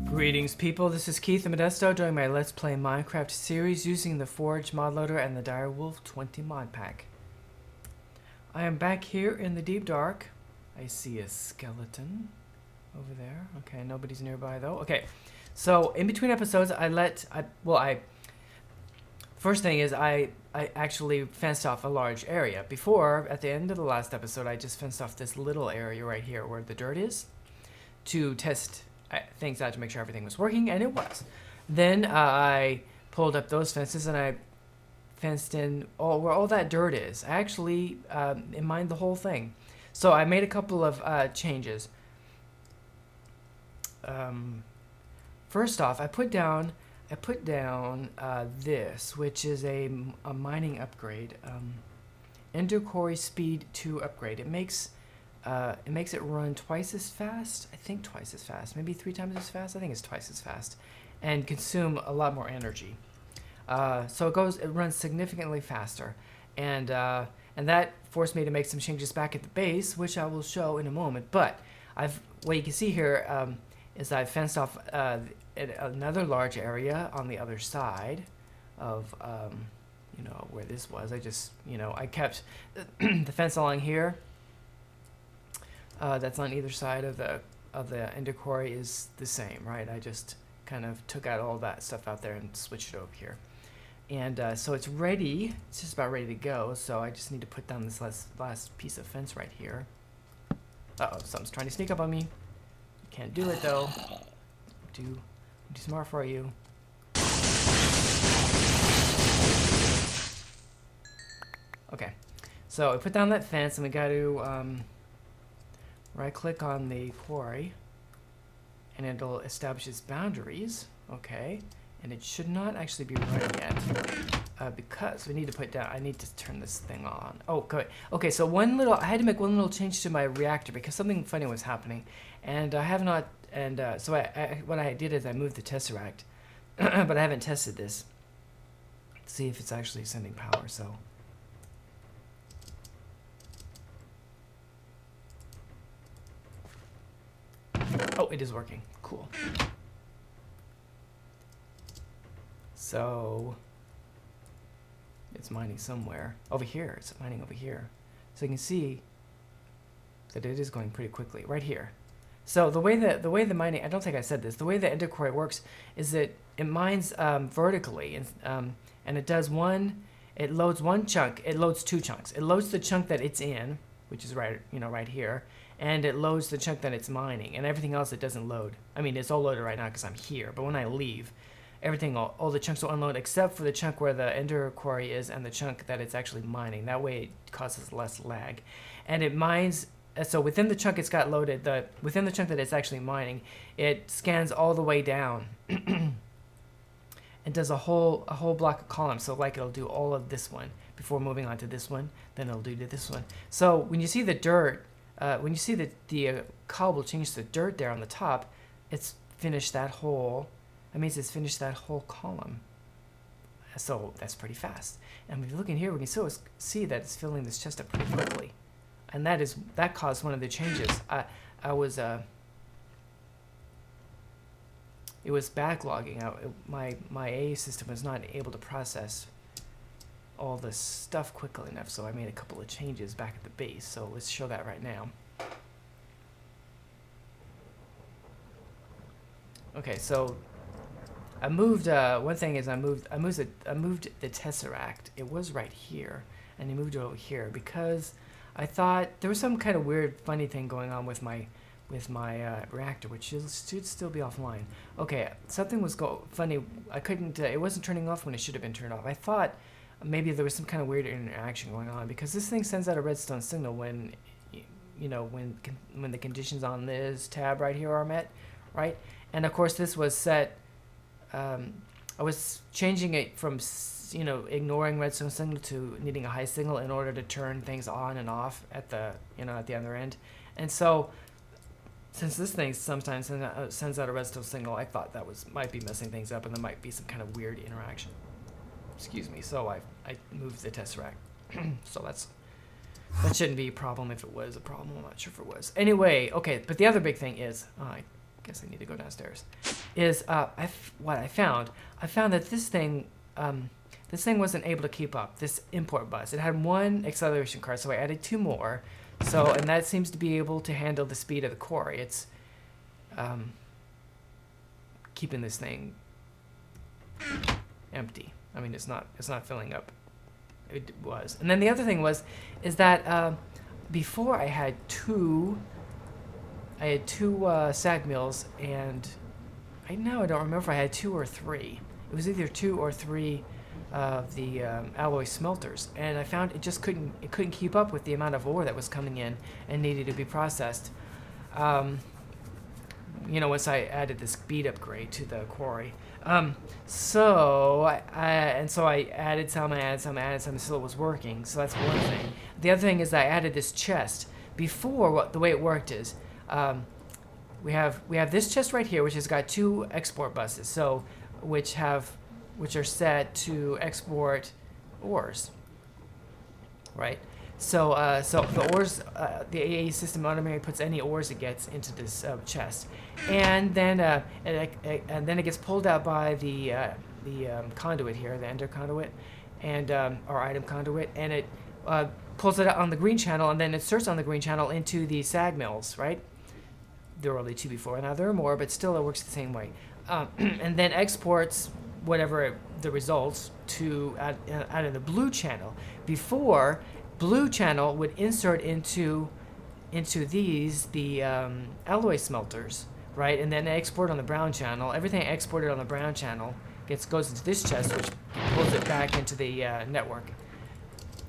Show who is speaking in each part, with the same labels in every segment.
Speaker 1: Greetings people, this is Keith the Modesto doing my Let's Play Minecraft series using the Forge mod loader and the Direwolf 20 mod pack. I am back here in the deep dark. I see a skeleton over there. Okay, nobody's nearby though. Okay, so in between episodes first thing is I actually fenced off a large area. Before, at the end of the last episode, I just fenced off this little area right here where the dirt is to test things out to make sure everything was working, and it was. Then I pulled up those fences and I fenced in where all that dirt is. I actually mined the whole thing. So I made a couple of changes. First off, I put down this, which is a mining upgrade, Ender Quarry Speed 2 upgrade. It makes it run twice as fast. I think twice as fast. Maybe 3 times as fast. I think it's twice as fast, and consume a lot more energy. So it runs significantly faster, and that forced me to make some changes back at the base, which I will show in a moment. But what you can see here is I've fenced off another large area on the other side of where this was. I kept the fence along here. That's on either side of the Ender Quarry is the same, right? I just kind of took out all that stuff out there and switched it over here. And so it's ready. It's just about ready to go. So I just need to put down this last piece of fence right here. Uh-oh, something's trying to sneak up on me. Can't do it though. I'm too smart for you. Okay, so I put down that fence, and we got to right click on the quarry, and it'll establish its boundaries. Okay, and it should not actually be running yet because we need to put down. I need to turn this thing on. Oh, good. Okay, so I had to make one little change to my reactor because something funny was happening, and I have not. And so what I did is I moved the Tesseract, but I haven't tested this to see if it's actually sending power. So. Oh, it is working. Cool. So it's mining somewhere over here. It's mining over here. So you can see that it is going pretty quickly right here. So the way the mining, I don't think I said this, the way the Ender Quarry works is that it mines vertically, and it loads one chunk. It loads 2 chunks. It loads the chunk that it's in, which is right here, and it loads the chunk that it's mining, and everything else it doesn't load. I mean, it's all loaded right now because I'm here, but when I leave, all the chunks will unload except for the chunk where the Ender Quarry is and the chunk that it's actually mining. That way it causes less lag. And it mines, so within the chunk it's got loaded, within the chunk that it's actually mining, it scans all the way down and does a whole block of columns. So like it'll do all of this one before moving on to this one, then it'll do to this one. So when you see the dirt, when you see the cobble change to dirt there on the top, it's finished that whole. That means it's finished that whole column. So that's pretty fast. And if you look in here, we can see that it's filling this chest up pretty quickly, and that caused one of the changes. It was backlogging. My A system was not able to process all this stuff quickly enough, so I made a couple of changes back at the base. So let's show that right now. Okay, so I moved. One thing is I moved the Tesseract. It was right here, and I moved it over here because I thought there was some kind of weird, funny thing going on with my reactor, which should still be offline. Okay, something was funny. I couldn't. It wasn't turning off when it should have been turned off. I thought maybe there was some kind of weird interaction going on because this thing sends out a redstone signal when the conditions on this tab right here are met, right? And of course this was set. I was changing it from ignoring redstone signal to needing a high signal in order to turn things on and off at the other end. And so since this thing sometimes sends out a redstone signal, I thought that might be messing things up, and there might be some kind of weird interaction. Excuse me. So I moved the tesseract. So that shouldn't be a problem. If it was a problem, I'm not sure if it was. Anyway, okay. But the other big thing is, I guess I need to go downstairs. Is what I found? I found that this thing wasn't able to keep up. This import bus. It had one acceleration card, so I added 2 more. So, and that seems to be able to handle the speed of the quarry. It's keeping this thing empty. I mean, it's not filling up. It was. And then the other thing is that before I had two sag mills, and I don't remember if I had 2 or 3. It was either 2 or 3 of the alloy smelters, and I found it just couldn't keep up with the amount of ore that was coming in and needed to be processed. Once I added this speed upgrade to the quarry. So I added some, so it was working. So that's one thing. The other thing is that I added this chest. Before, the way it worked is, we have this chest right here, which has got 2 export buses, so which are set to export ores, right? So the ores, the AE system automatically puts any ores it gets into this chest, and then it gets pulled out by the conduit here, the ender conduit, and or item conduit, and it pulls it out on the green channel, and then it inserts on the green channel into the sag mills, right? There were only 2 before, now there are more, but still it works the same way, and then exports whatever the results to out of the blue channel. Before, blue channel would insert into the alloy smelters, right, and then export on the brown channel. Everything exported on the brown channel goes into this chest, which pulls it back into the network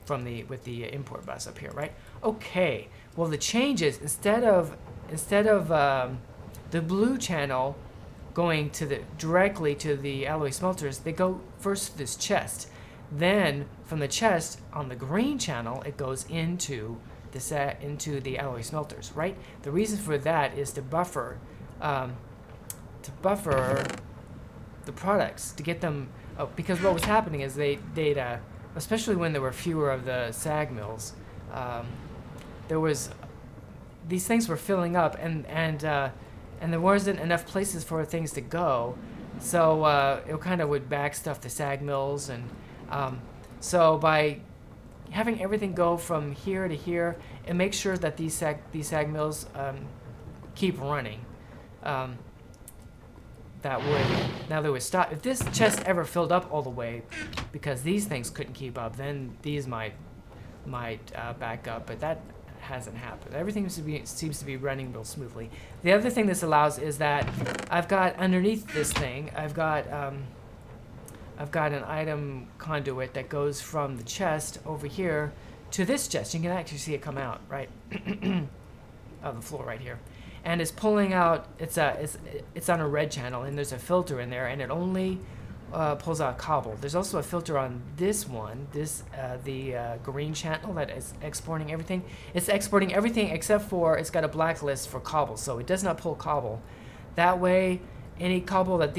Speaker 1: with the import bus up here, right? Okay. Well, the changes instead of the blue channel going directly to the alloy smelters, they go first to this chest. Then from the chest on the green channel, it goes into the alloy smelters, right? The reason for that is to buffer the products, to get them, because what was happening is they'd especially when there were fewer of the sag mills, these things were filling up, and there wasn't enough places for things to go, so it kind of would backstuff the sag mills, and so by having everything go from here to here, it makes sure that these sag mills keep running. They would stop. If this chest ever filled up all the way, because these things couldn't keep up, then these might back up, but that hasn't happened. Everything seems to be running real smoothly. The other thing this allows is that I've got underneath this thing, I've got an item conduit that goes from the chest over here to this chest. You can actually see it come out right of the floor right here, and it's pulling out. It's on a red channel, and there's a filter in there, and it only pulls out cobble. There's also a filter on this one, the green channel that is exporting everything. It's exporting everything except for it's got a blacklist for cobble, so it does not pull cobble. That way, any cobble that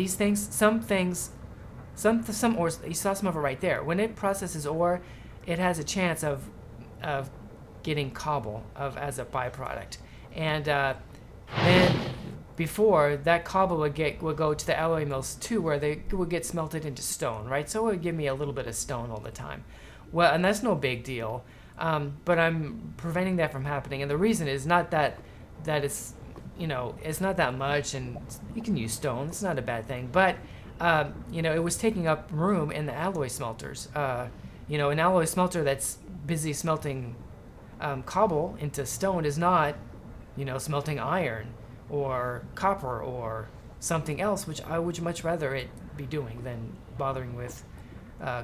Speaker 1: some ores, you saw some of it right there. When it processes ore, it has a chance of getting cobble as a byproduct, and then before that cobble would go to the alloy mills too, where they would get smelted into stone, right? So it would give me a little bit of stone all the time. Well, and that's no big deal, but I'm preventing that from happening, and the reason is not that it's it's not that much, and you can use stone. It's not a bad thing, but it was taking up room in the alloy smelters. An alloy smelter that's busy smelting cobble into stone is not, smelting iron or copper or something else, which I would much rather it be doing than bothering with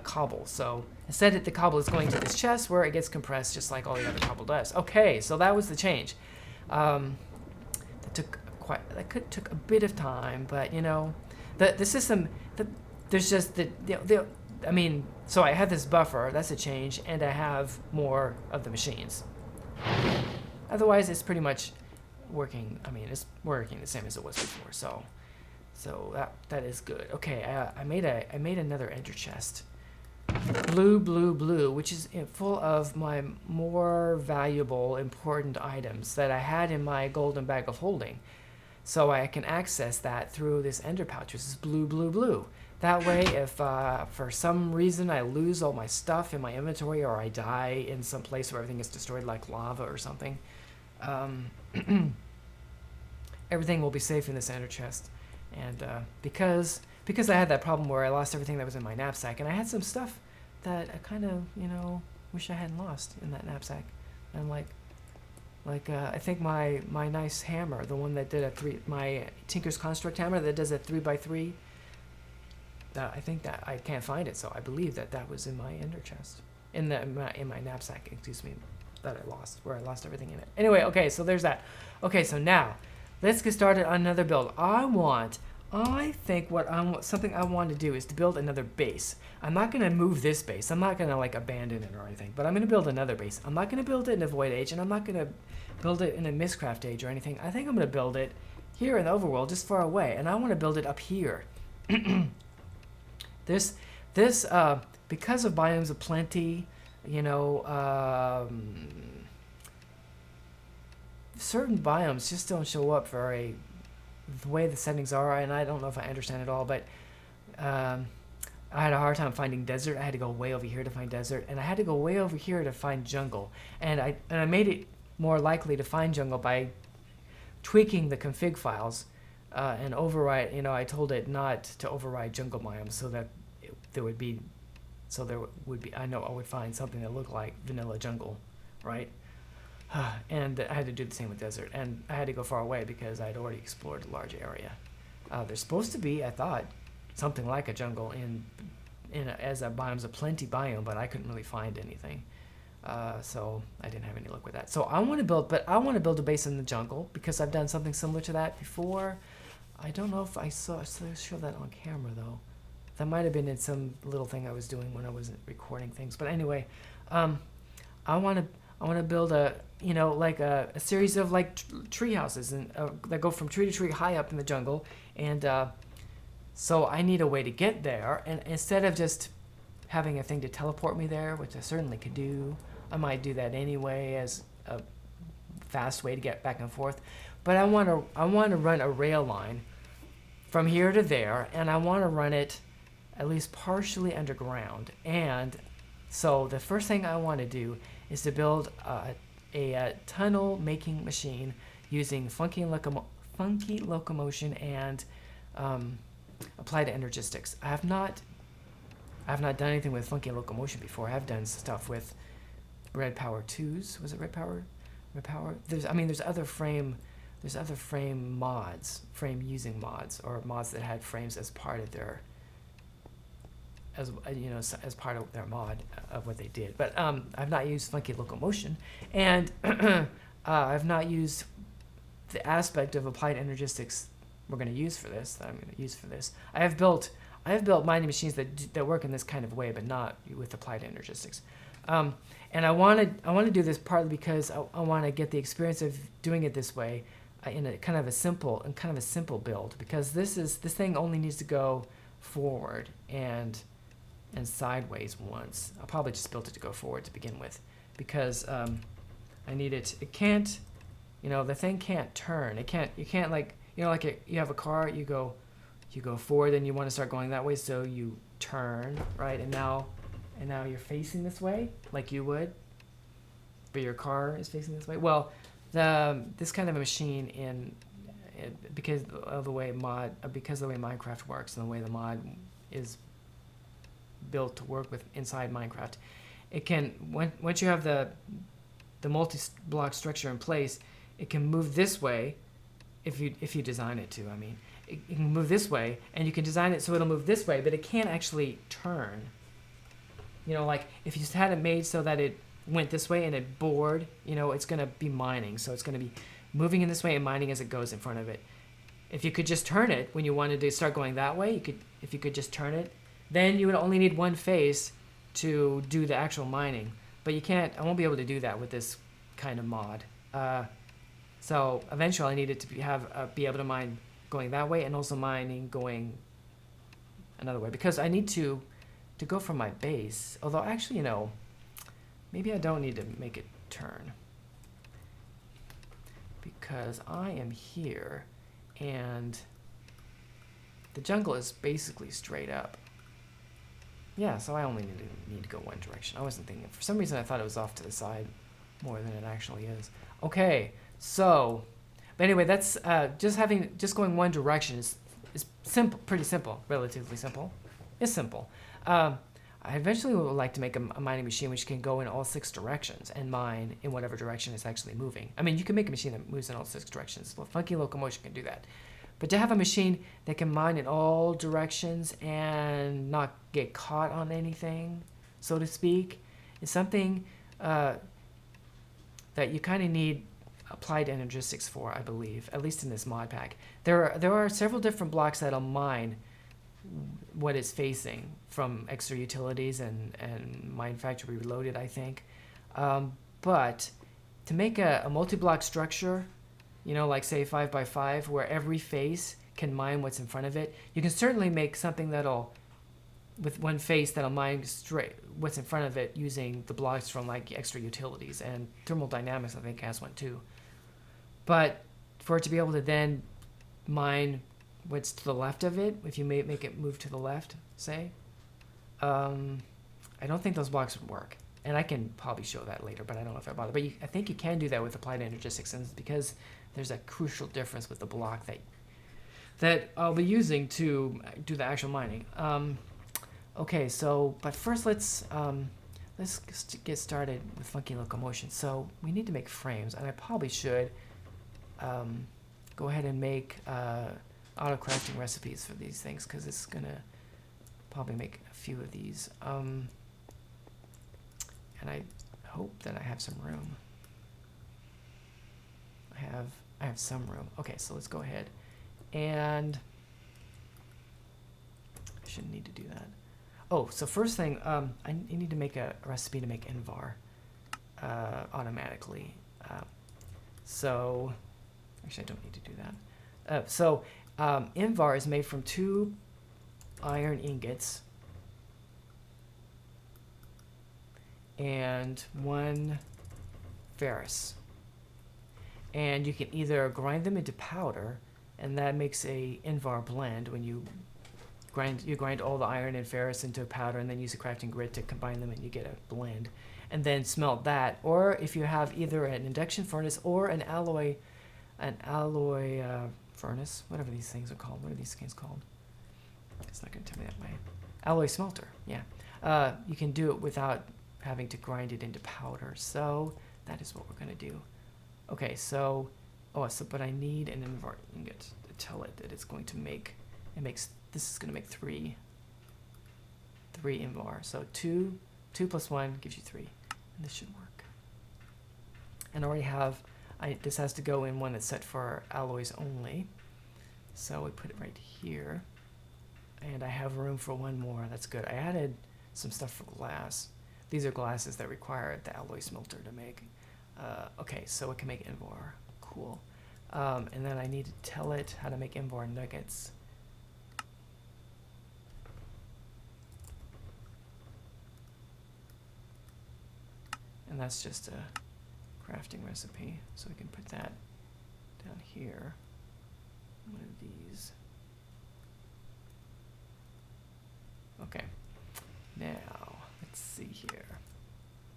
Speaker 1: cobble. So instead, the cobble is going to this chest where it gets compressed just like all the other cobble does. Okay, so that was the change. That took a bit of time, but the system, there's just so I have this buffer, that's a change, and I have more of the machines. Otherwise, it's pretty much working. I mean, it's working the same as it was before. So that is good. Okay, I made another ender chest. Blue, which is full of my more valuable, important items that I had in my golden bag of holding. So I can access that through this ender pouch, which is blue. That way, if for some reason I lose all my stuff in my inventory or I die in some place where everything is destroyed like lava or something, everything will be safe in this ender chest. And because I had that problem where I lost everything that was in my knapsack, and I had some stuff that I kind of, wish I hadn't lost in that knapsack. And I think my nice hammer, the one that did my Tinker's Construct hammer that does a 3x3, I think that I can't find it, so I believe that was in my ender chest, in my knapsack, excuse me, that I lost, where I lost everything in it. Anyway, okay, so there's that. Okay, so now let's get started on another build. Something I want to do is to build another base. I'm not going to move this base. I'm not going to abandon it or anything, but I'm going to build another base. I'm not going to build it in a Void Age, and I'm not going to build it in a Mistcraft Age or anything. I think I'm going to build it here in the Overworld, just far away, and I want to build it up here. This because of biomes of plenty, certain biomes just don't show up the way the settings are, and I don't know if I understand it all, but I had a hard time finding desert. I had to go way over here to find desert, and I had to go way over here to find jungle, and I made it more likely to find jungle by tweaking the config files and override. I told it not to override jungle biomes so that there would be I know I would find something that looked like vanilla jungle, right? And I had to do the same with desert, and I had to go far away because I'd already explored a large area. There's supposed to be, I thought, something like a jungle as a biomes of plenty biome, but I couldn't really find anything. So I didn't have any luck with that. So I want to build a base in the jungle because I've done something similar to that before. I don't know if I show that on camera though. That might have been in some little thing I was doing when I wasn't recording things. But anyway, I want to build a series of tree houses and that go from tree to tree high up in the jungle, and so I need a way to get there. And instead of just having a thing to teleport me there, which I certainly could do, I might do that anyway as a fast way to get back and forth. But I want to run a rail line from here to there, and I want to run it at least partially underground. And so the first thing I want to do is to build a tunnel making machine using funky locomotion and applied energistics. I have not done anything with funky locomotion before. I have done stuff with Red Power 2s. Was it Red Power? There's other frame mods, frame using mods, or mods that had frames as part of their as part of their mod of what they did. But I've not used funky locomotion, and I've not used the aspect of applied energistics we're going to use for this. I have built mining machines that work in this kind of way, but not with applied energistics. And I want to do this partly because I want to get the experience of doing it this way in a kind of a simple build, because this thing only needs to go forward and sideways once. I'll probably just build it to go forward to begin with, because I need it. It can't, the thing can't turn. You can't you have a car, you go forward and you want to start going that way, so you turn, right? And now you're facing this way like you would, but your car is facing this way. Well, this kind of a machine because of the way Minecraft works and the way the mod is built to work with inside Minecraft, it can once you have the multi-block structure in place, it can move this way if you design it to. It can move this way, and you can design it so it'll move this way, but it can't actually turn. If you just had it made so that it went this way and it bored, it's going to be mining, so it's going to be moving in this way and mining as it goes in front of it. If you could just turn it when you wanted to start going that way, if you could just turn it, then you would only need one face to do the actual mining. But I won't be able to do that with this kind of mod. So eventually I needed to be able to mine going that way and also mining going another way, because I need to go from my base. Although actually, maybe I don't need to make it turn, because I am here and the jungle is basically straight up. Yeah, so I only need to go one direction. I wasn't thinking. For some reason I thought it was off to the side more than it actually is. Okay, so, but anyway, that's just going one direction is simple, pretty simple, relatively simple. It's simple. I eventually would like to make a mining machine which can go in all 6 directions and mine in whatever direction it's actually moving. I mean, you can make a machine that moves in all 6 directions. Well, Funky Locomotion can do that. But to have a machine that can mine in all directions and not get caught on anything, so to speak, is something that you kind of need applied energistics for, I believe, at least in this mod pack. There are several different blocks that'll mine what it's facing from extra utilities and Mine Factory Reloaded, I think. But to make a multi-block structure, like say 5x5, where every face can mine what's in front of it, you can certainly make something with one face that'll mine straight what's in front of it using the blocks from like extra utilities, and Thermodynamics I think has one too. But for it to be able to then mine what's to the left of it, if you make it move to the left, say, I don't think those blocks would work. And I can probably show that later, but I don't know if I bother. But I think you can do that with applied energistics, and it's because there's a crucial difference with the block that I'll be using to do the actual mining. Okay, so, but first let's get started with Funky Locomotion. So we need to make frames, and I probably should go ahead and make auto crafting recipes for these things, because it's gonna probably make a few of these. And I hope that I have some room. I have some room. Okay, so let's go ahead, and I shouldn't need to do that. Oh, so first thing, I need to make a recipe to make Invar automatically. So actually, I don't need to do that. Invar is made from 2 iron ingots and 1 ferrous. And you can either grind them into powder, and that makes a Invar blend. When you grind all the iron and ferrous into a powder, and then use a crafting grid to combine them, and you get a blend. And then smelt that. Or if you have either an induction furnace or an alloy furnace, whatever these things are called. What are these things called? It's not going to tell me that way. Alloy smelter, yeah. You can do it without having to grind it into powder. So that is what we're going to do. Okay, so, but I need an Invar ingot to tell it that it's going to make, this is going to make 3 Invar. So 2 plus 1 gives you 3, and this should work. And I already have, this has to go in one that's set for alloys only. So we put it right here, and I have room for 1 more. That's good. I added some stuff for glass. These are glasses that require the alloy smelter to make. Okay, so it can make Invar. Cool. And then I need to tell it how to make Invar nuggets. And that's just a crafting recipe. So we can put that down here. One of these. Okay. Now, let's see here.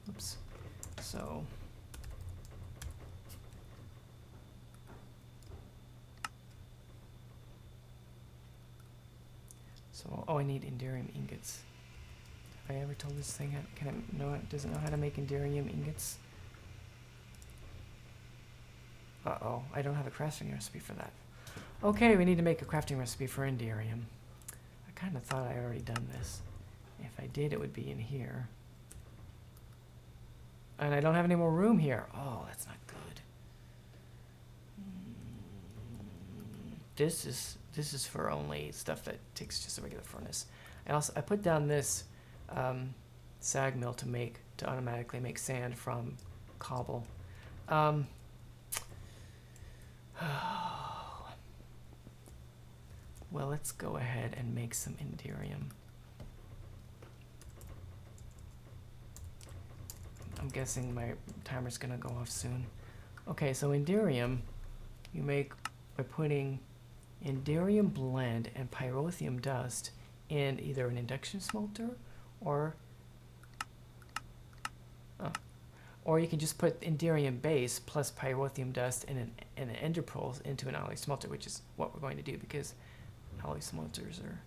Speaker 1: Oops. So, I need Enderium ingots. Have I ever told this thing does it know how to make Enderium ingots? Uh-oh, I don't have a crafting recipe for that. Okay, we need to make a crafting recipe for Enderium. I kind of thought I already done this. If I did, it would be in here. And I don't have any more room here. Oh, that's not good. This is for only stuff that takes just a regular furnace. I put down this sag mill to automatically make sand from cobble. Well, let's go ahead and make some Inderium. I'm guessing my timer's gonna go off soon. Okay, so Inderium you make by putting Inderium blend and pyrotheum dust in either an induction smelter or you can just put Inderium base plus pyrotheum dust and an ender pearl into an alloy smelter, which is what we're going to do because alloy smelters are.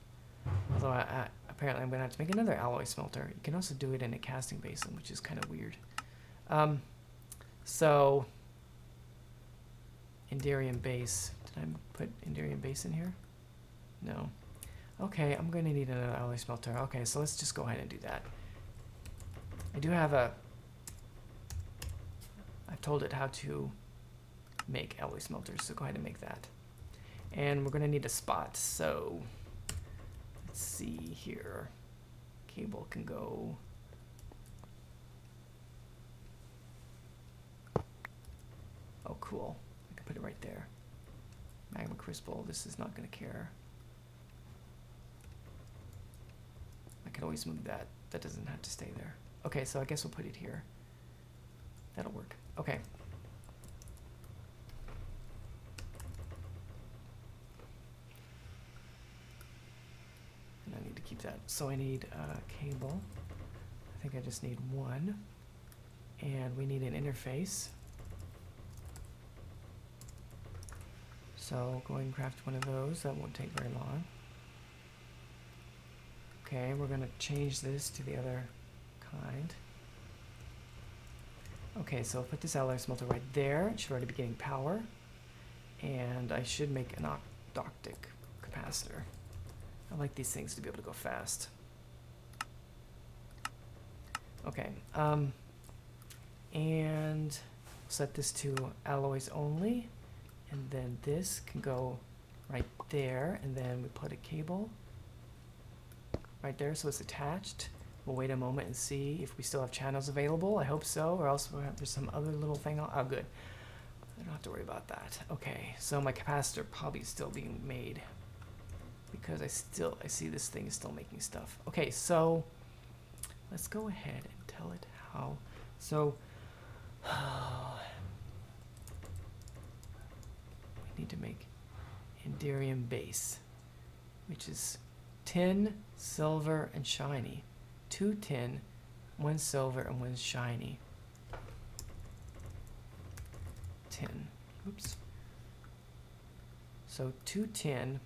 Speaker 1: Although apparently I'm going to have to make another alloy smelter. You can also do it in a casting basin, which is kind of weird. So Inderium base. Did I put Inderium base in here? No. Okay, I'm going to need another alloy smelter. Okay, so let's just go ahead and do that. I do have a. I've told it how to make alloy smelters, so go ahead and make that. And we're going to need a spot, so let's see here. Cable can go. Oh, cool. I can put it right there. Magma crystal, this is not going to care. I can always move that. That doesn't have to stay there. Okay, so I guess we'll put it here. That'll work. Okay. And I need to keep that. So I need a cable. I think I just need one. And we need an interface. So go and craft one of those. That won't take very long. Okay, we're going to change this to the other kind. Okay, so I'll put this alloy smelter right there. It should already be getting power. And I should make an octic capacitor. I like these things to be able to go fast. Okay, and set this to alloys only. And then this can go right there. And then we put a cable right there so it's attached. We'll wait a moment and see if we still have channels available. I hope so, or else we'll have, there's some other little thing. Oh, good. I don't have to worry about that. Okay, so my capacitor probably is still being made because I see this thing is still making stuff. Okay, so let's go ahead and tell it how. So we need to make Inderium base, which is tin, silver, and shiny. 2 tin, 1 silver, and 1 shiny. Tin. Oops. So 2 tin,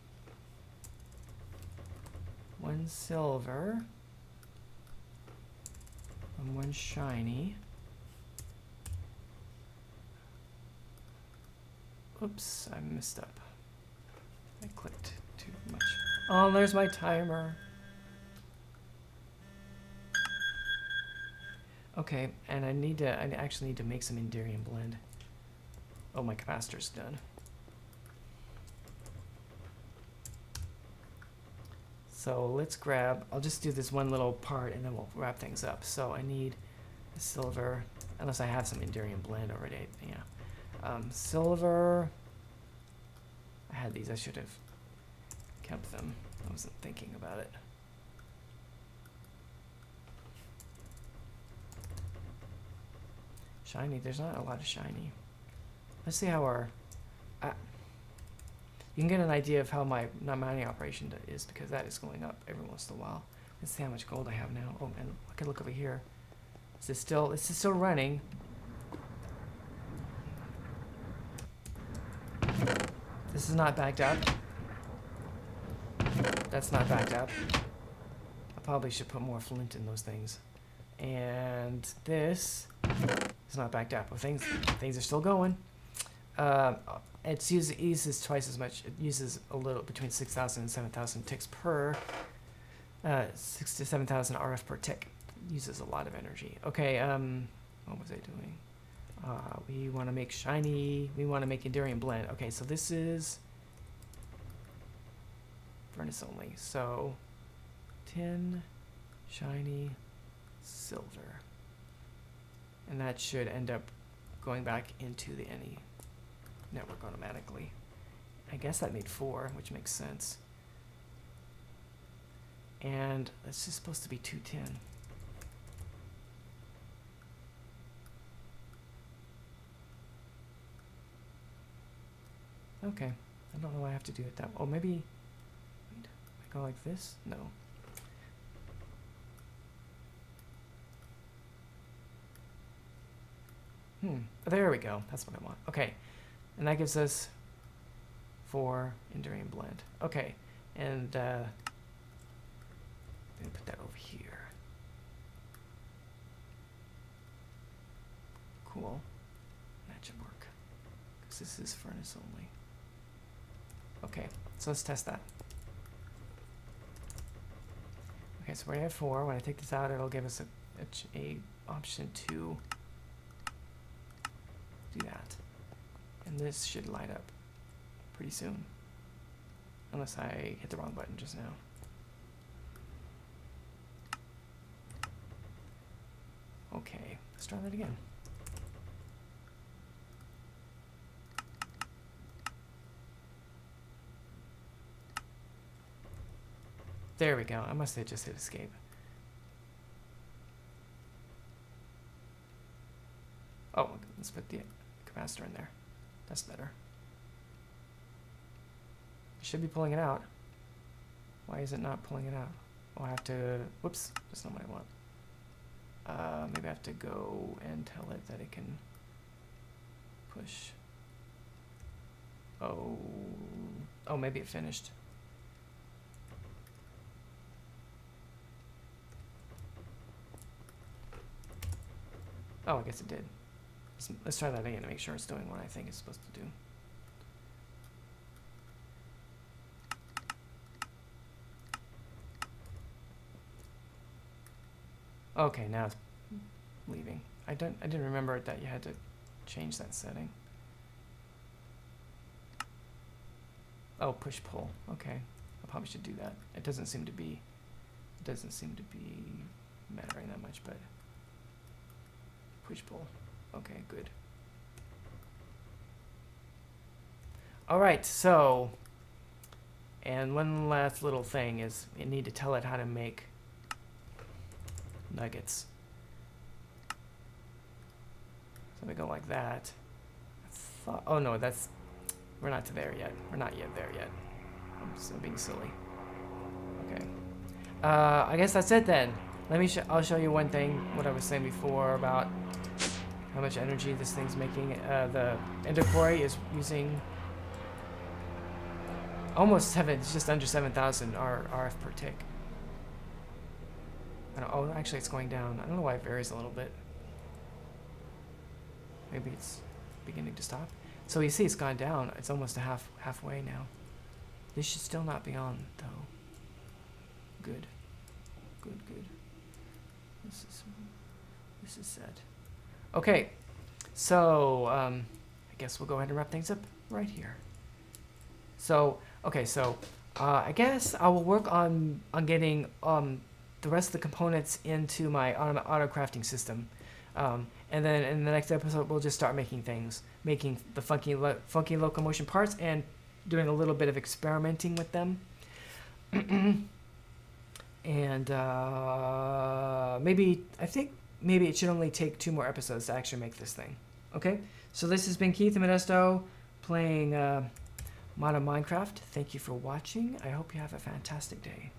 Speaker 1: 1 silver, and 1 shiny. Oops, I messed up. I clicked too much. Oh, there's my timer. Okay, and I actually need to make some Inderium blend. Oh, my capacitor's done. So let's grab, I'll just do this one little part and then we'll wrap things up. So I need the silver, unless I have some Inderium blend already, yeah. Silver, I had these, I should have kept them. I wasn't thinking about it. Shiny, there's not a lot of shiny. Let's see how our, you can get an idea of how my mining operation is because that is going up every once in a while. Let's see how much gold I have now. Oh, and I can look over here. Is this still running? This is not backed up. That's not backed up. I probably should put more flint in those things. And this is not backed up. Well, things are still going. It uses twice as much. It uses a little between 6,000 and 7,000 ticks per 6 to 7,000 RF per tick. It uses a lot of energy. Okay, what was I doing? We want to make shiny. We want to make Inderium blend. Okay, so this is furnace only. So tin, shiny, silver, and that should end up going back into the NE. network automatically. I guess that made 4, which makes sense. And this is supposed to be 210. Okay, I don't know why I have to do it that way. Oh, maybe, wait, I go like this? No. There we go, that's what I want. Okay, and that gives us 4 enduring blend. Okay, and let me put that over here. Cool, that should work, because this is furnace only. Okay, so let's test that. Okay, so we have 4. When I take this out, it'll give us a option to do that. And this should light up pretty soon. Unless I hit the wrong button just now. Okay, let's try that again. There we go. I must have just hit escape. Oh, let's put the capacitor in there. That's better. Should be pulling it out. Why is it not pulling it out? Oh, I have to, whoops, that's not what I want. Maybe I have to go and tell it that it can push. Oh, maybe it finished. Oh, I guess it did. Let's try that again to make sure it's doing what I think it's supposed to do. Okay, now it's leaving. I didn't remember that you had to change that setting. Oh, push pull. Okay, I probably should do that. It doesn't seem to be mattering that much, but push pull. Okay, good. All right, so, and one last little thing is you need to tell it how to make nuggets. So we go like that. Oh no, we're not to there yet. We're not yet there yet. I'm being silly. Okay. I guess that's it then. I'll show you one thing, what I was saying before about how much energy this thing's making. The Ender Quarry is using almost it's just under 7,000 RF per tick. Oh, actually it's going down. I don't know why it varies a little bit. Maybe it's beginning to stop. So you see it's gone down. It's almost halfway now. This should still not be on though. Good. Good. This is set. Okay. So I guess we'll go ahead and wrap things up right here. So okay, so I guess I will work on getting the rest of the components into my auto crafting system, and then in the next episode we'll just start making the funky locomotion parts and doing a little bit of experimenting with them. And maybe it should only take 2 more episodes to actually make this thing. Okay, so this has been Keith Modesto playing Modern Minecraft. Thank you for watching. I hope you have a fantastic day.